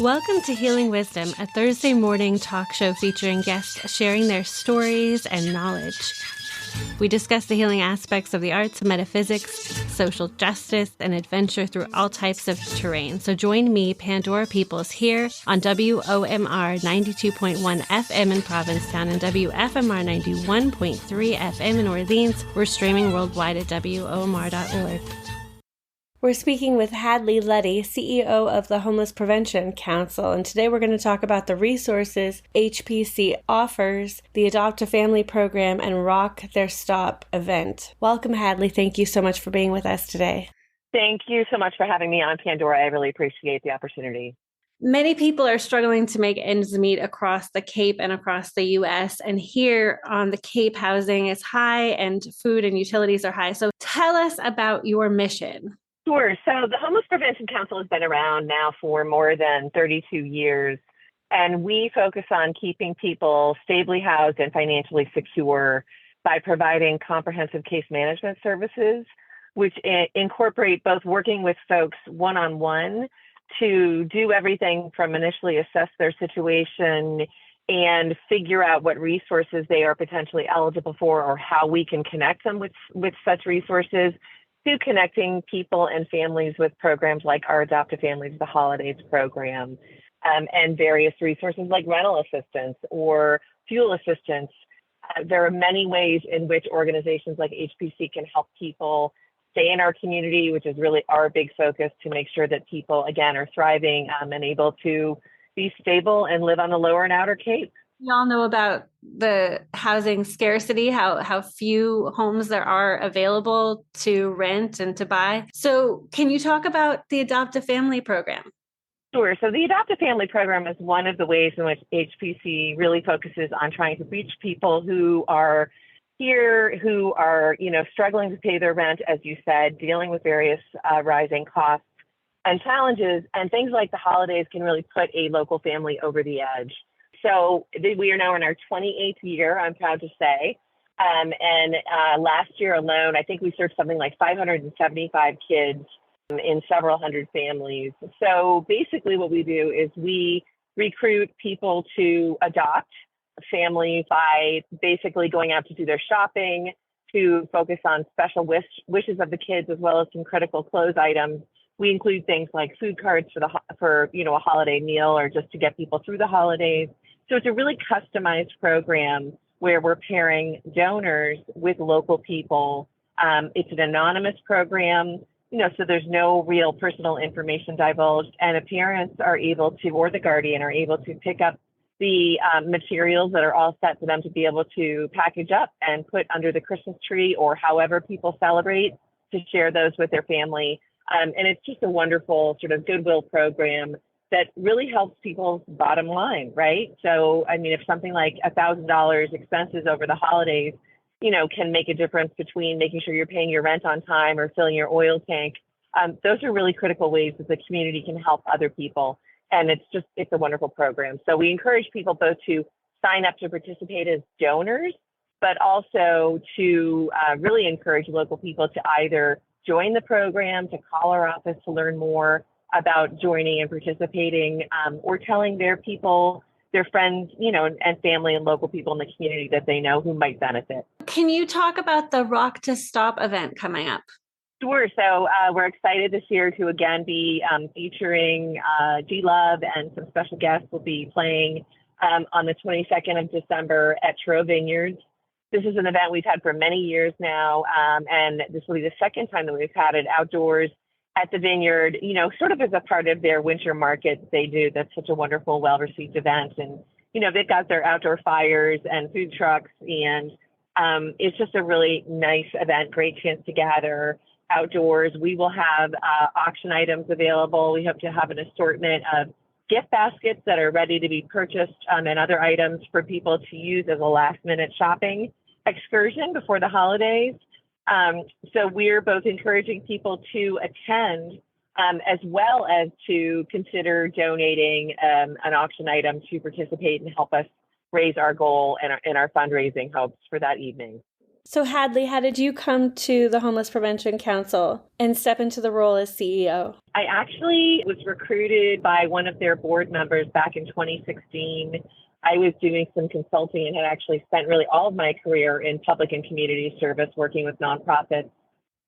Welcome to Healing Wisdom, a Thursday morning talk show featuring guests sharing their stories and knowledge. We discuss the healing aspects of the arts, metaphysics, social justice, and adventure through all types of terrain. So join me, Pandora Peoples, here on WOMR 92.1 FM in Provincetown and WFMR 91.3 FM in Orleans. We're streaming worldwide at WOMR.org. We're speaking with Hadley Luddy, CEO of the Homeless Prevention Council, and today we're going to talk about the resources HPC offers, the Adopt a Family program, and Rock Their Stop event. Welcome, Hadley. Thank you so much for being with us today. Thank you so much for having me on, Pandora. I really appreciate the opportunity. Many people are struggling to make ends meet across the Cape and across the U.S. And here on the Cape, housing is high and food and utilities are high. So tell us about your mission. Sure. So the Homeless Prevention Council has been around now for more than 32 years, and we focus on keeping people stably housed and financially secure by providing comprehensive case management services, which incorporate both working with folks one-on-one to do everything from initially assess their situation and figure out what resources they are potentially eligible for or how we can connect them with such resources, to connecting people and families with programs like our Adopt a Family to the Holidays program, and various resources like rental assistance or fuel assistance. There are many ways in which organizations like HPC can help people stay in our community, which is really our big focus, to make sure that people, again, are thriving and able to be stable and live on the Lower and Outer Cape. We all know about the housing scarcity, how few homes there are available to rent and to buy. So can you talk about the Adopt a Family program? Sure. So the Adopt a Family program is one of the ways in which HPC really focuses on trying to reach people who are here, who are, struggling to pay their rent, as you said, dealing with various rising costs and challenges, and things like the holidays can really put a local family over the edge. So we are now in our 28th year, I'm proud to say. And last year alone, I think we served something like 575 kids in several hundred families. So basically what we do is we recruit people to adopt families by basically going out to do their shopping, to focus on special wishes of the kids, as well as some critical clothes items. We include things like food cards for a holiday meal or just to get people through the holidays. So it's a really customized program where we're pairing donors with local people. It's an anonymous program, so there's no real personal information divulged, and the parents are able to, or the guardian are able to pick up the materials that are all set for them to be able to package up and put under the Christmas tree or however people celebrate, to share those with their family. And it's just a wonderful sort of goodwill program that really helps people's bottom line, right? So, if something like $1,000 expenses over the holidays, can make a difference between making sure you're paying your rent on time or filling your oil tank, those are really critical ways that the community can help other people. And it's a wonderful program. So we encourage people both to sign up to participate as donors, but also to really encourage local people to either join the program, to call our office to learn more about joining and participating, or telling their people, their friends, and family and local people in the community that they know who might benefit. Can you talk about the Rock to Stop event coming up? Sure. So we're excited this year to again be featuring G-Love, and some special guests will be playing on the 22nd of December at Truro Vineyards. This is an event we've had for many years now, and this will be the second time that we've had it outdoors at the Vineyard, sort of as a part of their winter market they do. That's such a wonderful, well-received event. And, they've got their outdoor fires and food trucks, and it's just a really nice event, great chance to gather outdoors. We will have auction items available. We hope to have an assortment of gift baskets that are ready to be purchased, and other items for people to use as a last-minute shopping excursion before the holidays. So we're both encouraging people to attend, as well as to consider donating an auction item to participate and help us raise our goal and our fundraising hopes for that evening. So Hadley, how did you come to the Homeless Prevention Council and step into the role as CEO? I actually was recruited by one of their board members back in 2016. I was doing some consulting and had actually spent really all of my career in public and community service, working with nonprofits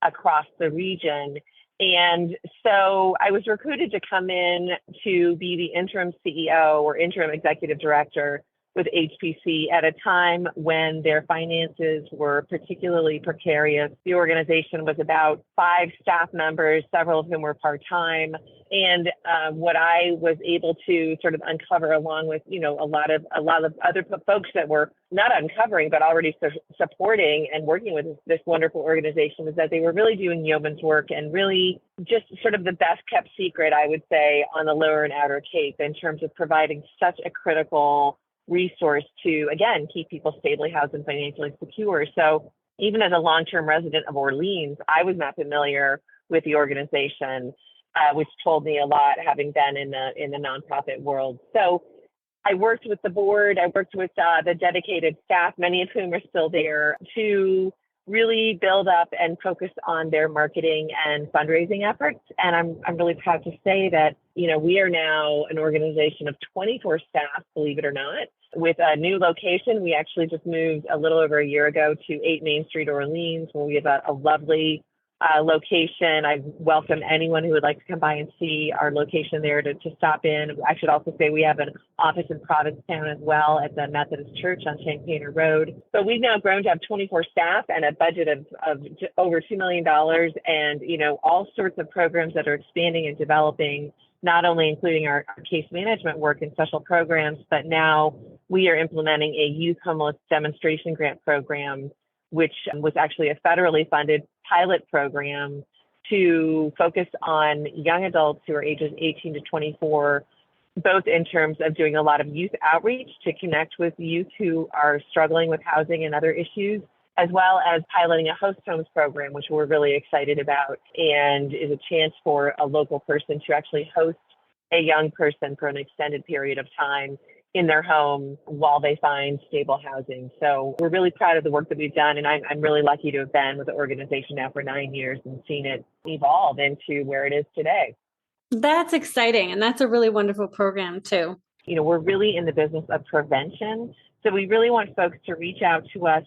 across the region. And so I was recruited to come in to be the interim CEO or interim executive director with HPC at a time when their finances were particularly precarious. The organization was about 5 staff members, several of whom were part-time. And what I was able to sort of uncover, along with, a lot of other folks that were not uncovering, but already supporting and working with this wonderful organization, is that they were really doing yeoman's work and really just sort of the best kept secret, I would say, on the Lower and Outer Cape in terms of providing such a critical resource to, again, keep people stably housed and financially secure. So even as a long-term resident of Orleans, I was not familiar with the organization, which told me a lot, having been in the nonprofit world. So I worked with the board, I worked with the dedicated staff, many of whom are still there, to really build up and focus on their marketing and fundraising efforts. And I'm really proud to say that, we are now an organization of 24 staff, believe it or not, with a new location. We actually just moved a little over a year ago to 8 Main Street, Orleans, where we have a lovely location. I welcome anyone who would like to come by and see our location there to stop in. I should also say we have an office in Provincetown as well at the Methodist Church on Champaigner Road. So we've now grown to have 24 staff and a budget of over $2 million, and all sorts of programs that are expanding and developing, not only including our case management work and special programs, but now we are implementing a youth homeless demonstration grant program, which was actually a federally funded pilot program to focus on young adults who are ages 18 to 24, both in terms of doing a lot of youth outreach to connect with youth who are struggling with housing and other issues, as well as piloting a host homes program, which we're really excited about, and is a chance for a local person to actually host a young person for an extended period of time in their home while they find stable housing. So we're really proud of the work that we've done. And I'm really lucky to have been with the organization now for 9 years and seen it evolve into where it is today. That's exciting. And that's a really wonderful program too. We're really in the business of prevention. So we really want folks to reach out to us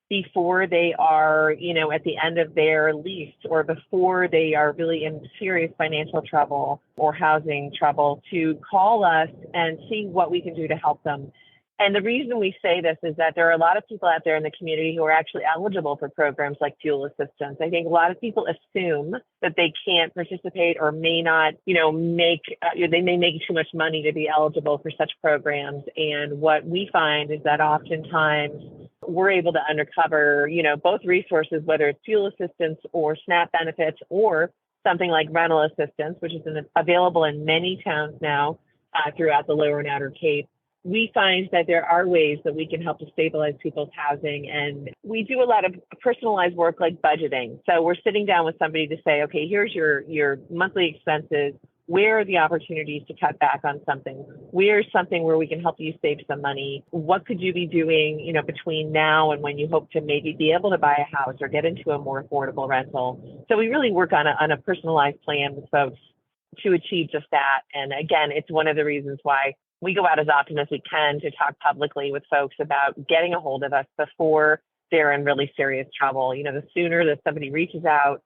before they are, at the end of their lease, or before they are really in serious financial trouble or housing trouble, to call us and see what we can do to help them. And the reason we say this is that there are a lot of people out there in the community who are actually eligible for programs like fuel assistance. I think a lot of people assume that they can't participate or may not, they may make too much money to be eligible for such programs. And what we find is that oftentimes we're able to uncover, both resources, whether it's fuel assistance or SNAP benefits or something like rental assistance, which is available in many towns now throughout the Lower and Outer Cape. We find that there are ways that we can help to stabilize people's housing. And we do a lot of personalized work like budgeting. So we're sitting down with somebody to say, okay, here's your monthly expenses. Where are the opportunities to cut back on something? Where's something where we can help you save some money? What could you be doing, between now and when you hope to maybe be able to buy a house or get into a more affordable rental? So we really work on a personalized plan with folks to achieve just that. And again, it's one of the reasons why we go out as often as we can to talk publicly with folks about getting a hold of us before they're in really serious trouble. The sooner that somebody reaches out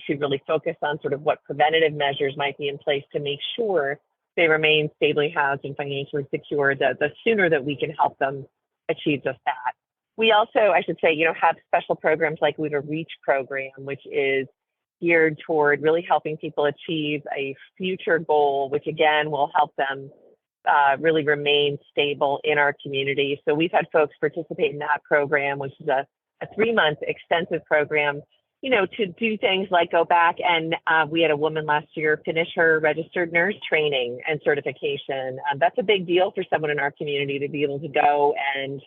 to really focus on sort of what preventative measures might be in place to make sure they remain stably housed and financially secure, the sooner that we can help them achieve just that. We also, I should say, have special programs like we have a REACH program, which is geared toward really helping people achieve a future goal, which again will help them really remain stable in our community. So we've had folks participate in that program, which is a 3-month extensive program, to do things like go back and we had a woman last year finish her registered nurse training and certification. That's a big deal for someone in our community to be able to go and,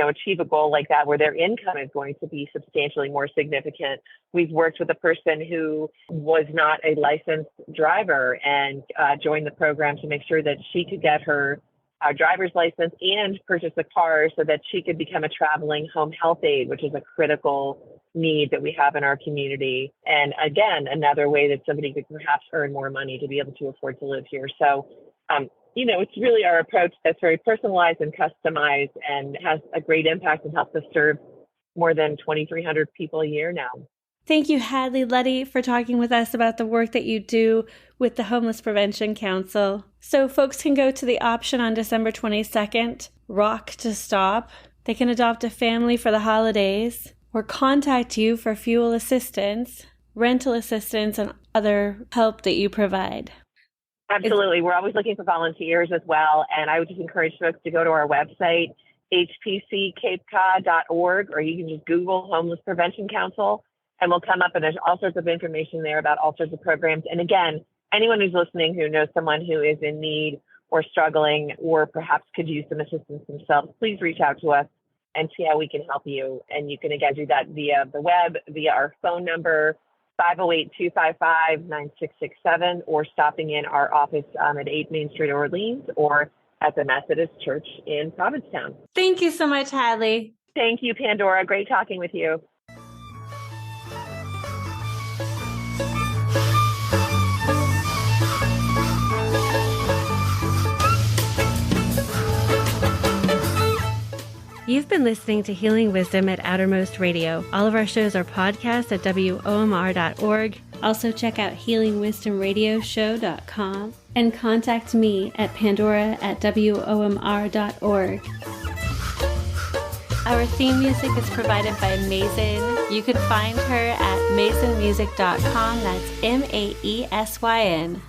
achieve a goal like that where their income is going to be substantially more significant. We've worked with a person who was not a licensed driver and joined the program to make sure that she could get her a driver's license and purchase a car so that she could become a traveling home health aide, which is a critical need that we have in our community. And again, another way that somebody could perhaps earn more money to be able to afford to live here. So, it's really our approach that's very personalized and customized and has a great impact and helps us serve more than 2,300 people a year now. Thank you, Hadley Luddy, for talking with us about the work that you do with the Homeless Prevention Council. So folks can go to the option on December 22nd, Rock to Stop. They can adopt a family for the holidays or contact you for fuel assistance, rental assistance, and other help that you provide. Absolutely. We're always looking for volunteers as well. And I would just encourage folks to go to our website, hpccapecod.org, or you can just Google Homeless Prevention Council, and we'll come up, and there's all sorts of information there about all sorts of programs. And again, anyone who's listening who knows someone who is in need or struggling or perhaps could use some assistance themselves, please reach out to us and see how we can help you. And you can, again, do that via the web, via our phone number, 508-255-9667, or stopping in our office at 8 Main Street, Orleans, or at the Methodist Church in Provincetown. Thank you so much, Hadley. Thank you, Pandora. Great talking with you. You've been listening to Healing Wisdom at Outermost Radio. All of our shows are podcasts at WOMR.org. Also check out healingwisdomradioshow.com and contact me at pandora@WOMR.org. Our theme music is provided by Mason. You can find her at masonmusic.com. That's MAESYN.